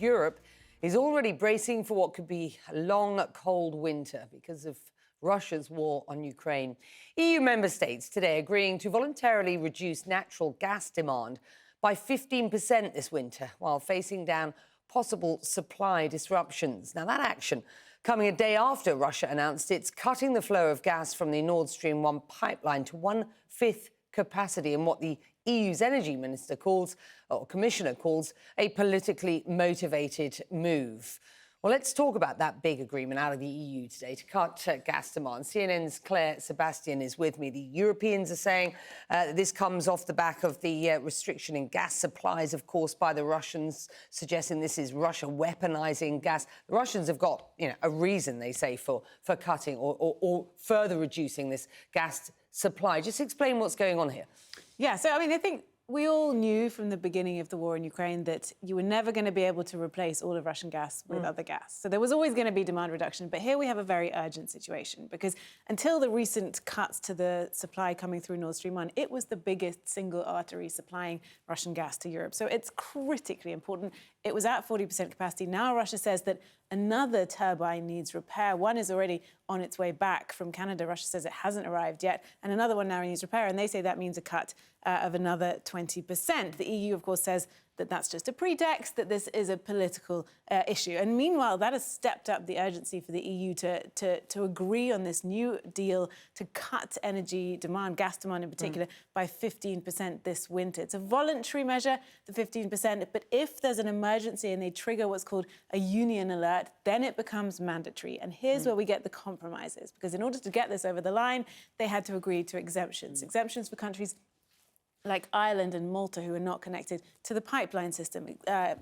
Europe is already bracing for what could be a long, cold winter because of Russia's war on Ukraine. EU member states today agreeing to voluntarily reduce natural gas demand by 15% this winter while facing down possible supply disruptions. Now, that action coming a day after Russia announced it's cutting the flow of gas from the Nord Stream 1 pipeline to 1/5 capacity in what the EU's energy minister calls, or commissioner calls, a politically motivated move. Well, let's talk about that big agreement out of the EU today to cut gas demand. CNN's Claire Sebastian is with me. The Europeans are saying this comes off the back of the restriction in gas supplies, of course, by the Russians, suggesting this is Russia weaponizing gas. The Russians have got, a reason, they say, for cutting or further reducing this gas supply. Just explain what's going on here. Yeah, so, I think we all knew from the beginning of the war in Ukraine that you were never going to be able to replace all of Russian gas with other gas. So there was always going to be demand reduction. But here we have a very urgent situation because until the recent cuts to the supply coming through Nord Stream 1, it was the biggest single artery supplying Russian gas to Europe. So it's critically important. It was at 40% capacity. Now Russia says that another turbine needs repair. One is already on its way back from Canada. Russia says it hasn't arrived yet. And another one now needs repair. And they say that means a cut of another 20%. The EU, of course, says that that's just a pretext, that this is a political issue. And meanwhile, that has stepped up the urgency for the EU to agree on this new deal to cut energy demand, gas demand in particular, by 15% this winter. It's a voluntary measure, the 15%, but if there's an emergency and they trigger what's called a union alert, then it becomes mandatory. And here's where we get the compromises, because in order to get this over the line, they had to agree to exemptions. Exemptions for countries like Ireland and Malta, who are not connected to the pipeline system,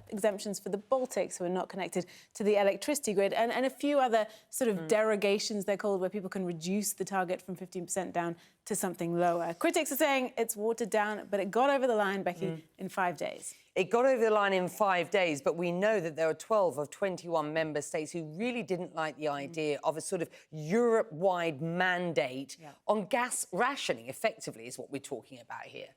exemptions for the Baltics, who are not connected to the electricity grid, and a few other sort of derogations, they're called, where people can reduce the target from 15% down to something lower. Critics are saying it's watered down, but it got over the line, Becky, in 5 days. It got over the line in 5 days, but we know that there are 12 of 21 member states who really didn't like the idea of a sort of Europe-wide mandate on gas rationing, effectively, is what we're talking about here.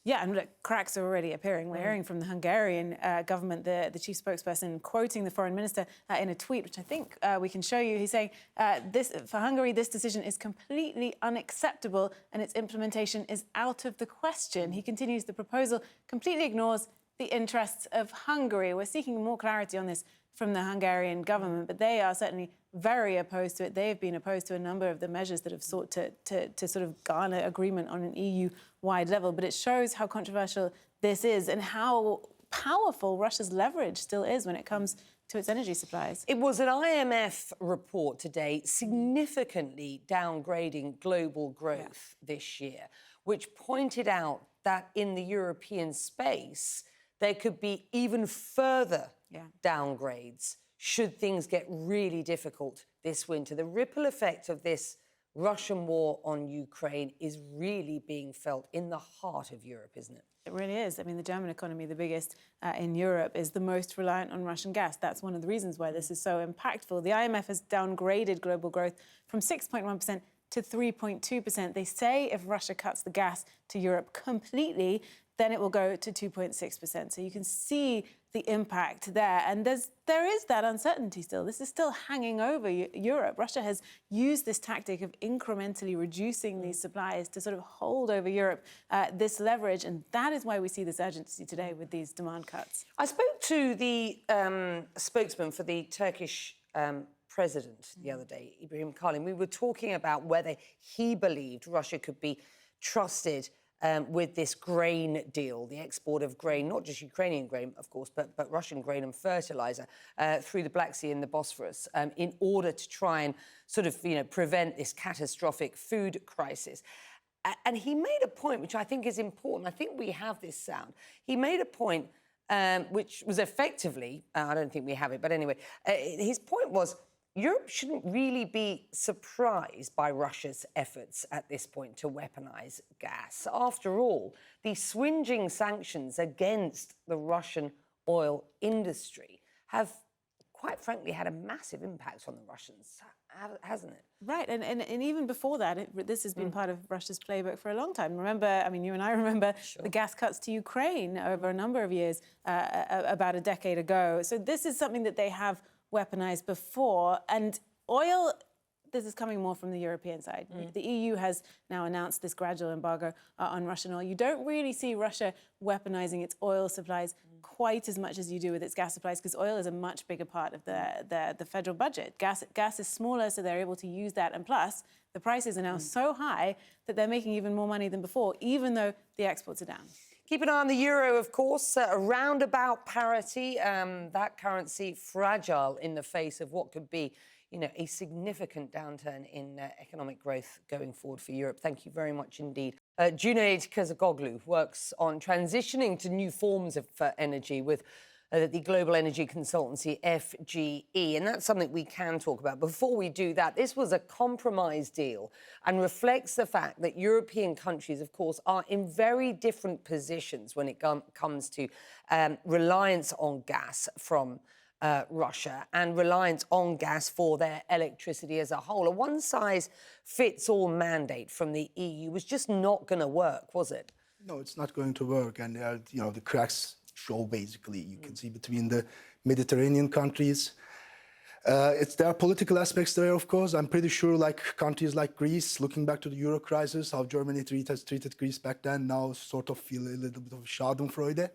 Yeah, and look, cracks are already appearing. We're hearing from the Hungarian government, the chief spokesperson, quoting the foreign minister in a tweet, which I think we can show you. He's saying, for Hungary, this decision is completely unacceptable and its implementation is out of the question. He continues, the proposal completely ignores the interests of Hungary. We're seeking more clarity on this from the Hungarian government, but they are certainly very opposed to it. They have been opposed to a number of the measures that have sought to sort of garner agreement on an EU-wide level. But it shows how controversial this is and how powerful Russia's leverage still is when it comes to its energy supplies. It was an IMF report today significantly downgrading global growth this year, which pointed out that in the European space, there could be even further downgrades should things get really difficult this winter. The ripple effect of this Russian war on Ukraine is really being felt in the heart of Europe, isn't it? It really is. I mean, the German economy, the biggest in Europe, is the most reliant on Russian gas. That's one of the reasons why this is so impactful. The IMF has downgraded global growth from 6.1% to 3.2%. They say if Russia cuts the gas to Europe completely, then it will go to 2.6%. So you can see the impact there. And there is that uncertainty still. This is still hanging over Europe. Russia has used this tactic of incrementally reducing these supplies to sort of hold over Europe this leverage. And that is why we see this urgency today with these demand cuts. I spoke to the spokesman for the Turkish president the other day, Ibrahim Kalin. We were talking about whether he believed Russia could be trusted with this grain deal, the export of grain, not just Ukrainian grain, of course, but Russian grain and fertilizer through the Black Sea and the Bosphorus in order to try and sort of, prevent this catastrophic food crisis. And he made a point, which I think is important. I think we have this sound. He made a point which was effectively, I don't think we have it, but anyway, his point was, Europe shouldn't really be surprised by Russia's efforts at this point to weaponize gas. After all, the swinging sanctions against the Russian oil industry have quite frankly, had a massive impact on the Russians, hasn't it? Right, and even before that, this has been part of Russia's playbook for a long time. Remember, I mean, you and I remember the gas cuts to Ukraine over a number of years, about a decade ago. So this is something that they have weaponized before. And oil, this is coming more from the European side. The EU has now announced this gradual embargo on Russian oil. You don't really see Russia weaponizing its oil supplies quite as much as you do with its gas supplies, because oil is a much bigger part of the federal budget. Gas is smaller, so they're able to use that. And plus, the prices are now so high that they're making even more money than before, even though the exports are down. Keep an eye on the euro, of course, around about parity. That currency fragile in the face of what could be, a significant downturn in economic growth going forward for Europe. Thank you very much indeed. Junaid Kazakoglu works on transitioning to new forms of energy with the global energy consultancy FGE, and that's something we can talk about. Before we do that, this was a compromise deal and reflects the fact that European countries, of course, are in very different positions when it comes to reliance on gas from Russia and reliance on gas for their electricity as a whole. A one-size-fits-all mandate from the EU was just not going to work, was it? No, it's not going to work. And, the cracks show, basically. You can see between the Mediterranean countries. There are political aspects there, of course. I'm pretty sure, like countries like Greece, looking back to the Euro crisis, how Germany has treated Greece back then, now sort of feel a little bit of Schadenfreude.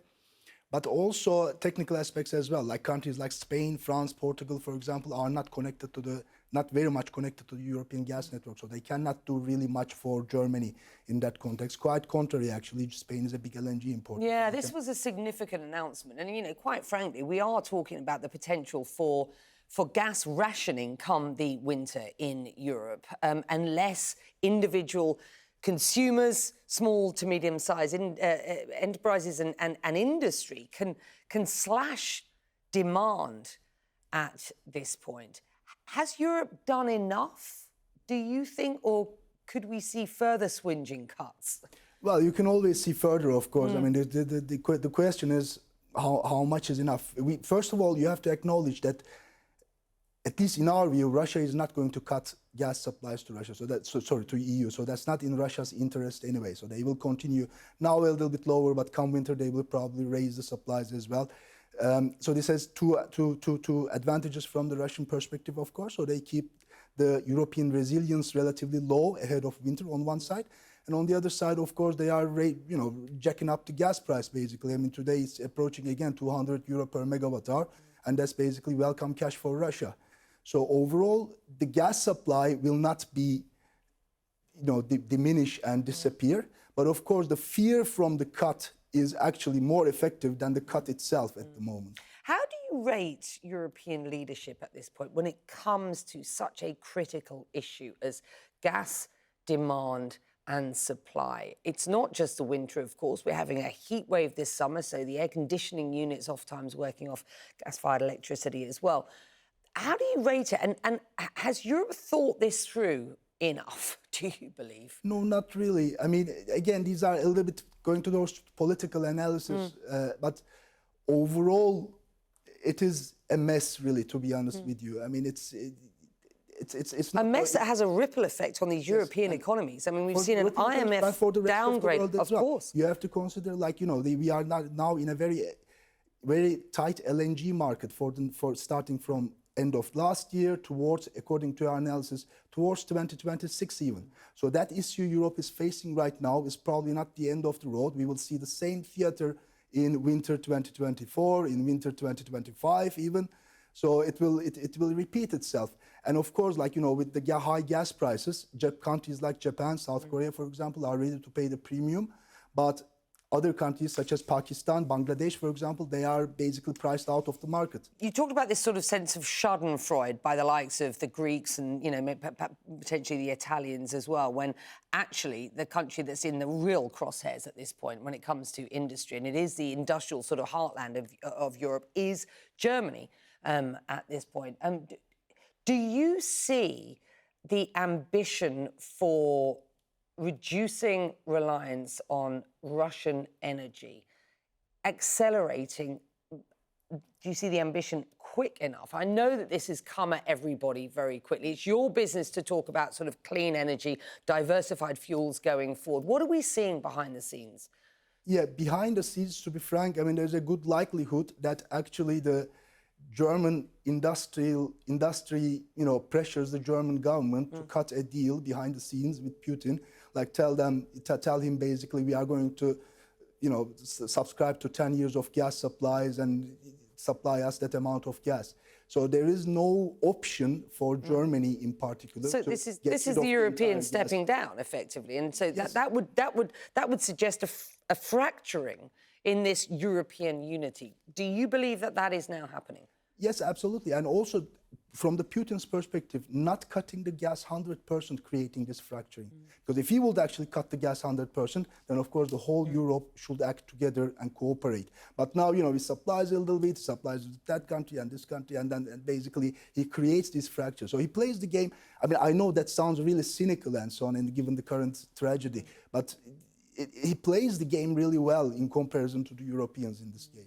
But also technical aspects as well, like countries like Spain, France, Portugal, for example, are not very much connected to the European gas network, so they cannot do really much for Germany in that context. Quite contrary, actually, Spain is a big LNG importer. Yeah, this was a significant announcement, and quite frankly, we are talking about the potential for gas rationing come the winter in Europe, unless individual consumers, small to medium-sized enterprises and industry can slash demand at this point. Has Europe done enough, do you think, or could we see further swinging cuts? Well, you can always see further, of course. I mean, the question is how much is enough? First of all, you have to acknowledge that, at least in our view, Russia is not going to cut gas supplies to Russia, to EU. So that's not in Russia's interest anyway. So they will continue now a little bit lower, but come winter they will probably raise the supplies as well. So this has two advantages from the Russian perspective, of course. So they keep the European resilience relatively low ahead of winter on one side, and on the other side, of course, they are jacking up the gas price basically. I mean, today it's approaching again 200 euro per megawatt hour, and that's basically welcome cash for Russia. So overall, the gas supply will not be, diminish and disappear. But of course, the fear from the cut is actually more effective than the cut itself at the moment. How do you rate European leadership at this point when it comes to such a critical issue as gas demand and supply? It's not just the winter, of course. We're having a heat wave this summer, so the air conditioning units oftentimes working off gas-fired electricity as well. How do you rate it? And has Europe thought this through enough, do you believe? No, not really. I mean, again, these are a little bit going to those political analysis, but overall, it is a mess, really, to be honest with you. I mean, it's not a mess that has a ripple effect on these European economies. I mean, we've seen an IMF downgrade, of course. You have to consider, we are now in a very tight LNG market for starting from end of last year towards, according to our analysis, towards 2026 even. So that issue Europe is facing right now is probably not the end of the road. We will see the same theater in winter 2024, in winter 2025 even. So it will repeat itself. And of course, with the high gas prices, countries like Japan, South Korea, for example, are ready to pay the premium. But other countries such as Pakistan, Bangladesh, for example, they are basically priced out of the market. You talked about this sort of sense of Schadenfreude by the likes of the Greeks and, potentially the Italians as well, when actually the country that's in the real crosshairs at this point when it comes to industry, and it is the industrial sort of heartland of Europe, is Germany at this point. Do you see the ambition for reducing reliance on Russian energy accelerating? Do you see the ambition quick enough? I know that this has come at everybody very quickly. It's your business to talk about sort of clean energy, diversified fuels going forward. What are we seeing behind the scenes? Yeah, behind the scenes, to be frank, I mean, there's a good likelihood that actually the German industry, pressures the German government to cut a deal behind the scenes with Putin, like tell him basically we are going to, subscribe to 10 years of gas supplies and supply us that amount of gas. So there is no option for Germany in particular. So this is the Europeans stepping down effectively, and so Yes. that would suggest a fracturing in this European unity. Do you believe that is now happening? Yes, absolutely. And also, from the Putin's perspective, not cutting the gas 100% creating this fracturing. Because if he would actually cut the gas 100%, then of course the whole Europe should act together and cooperate. But now, he supplies a little bit, supplies that country and this country, and then basically he creates this fracture. So he plays the game. I mean, I know that sounds really cynical and so on, and given the current tragedy, but he plays the game really well in comparison to the Europeans in this case.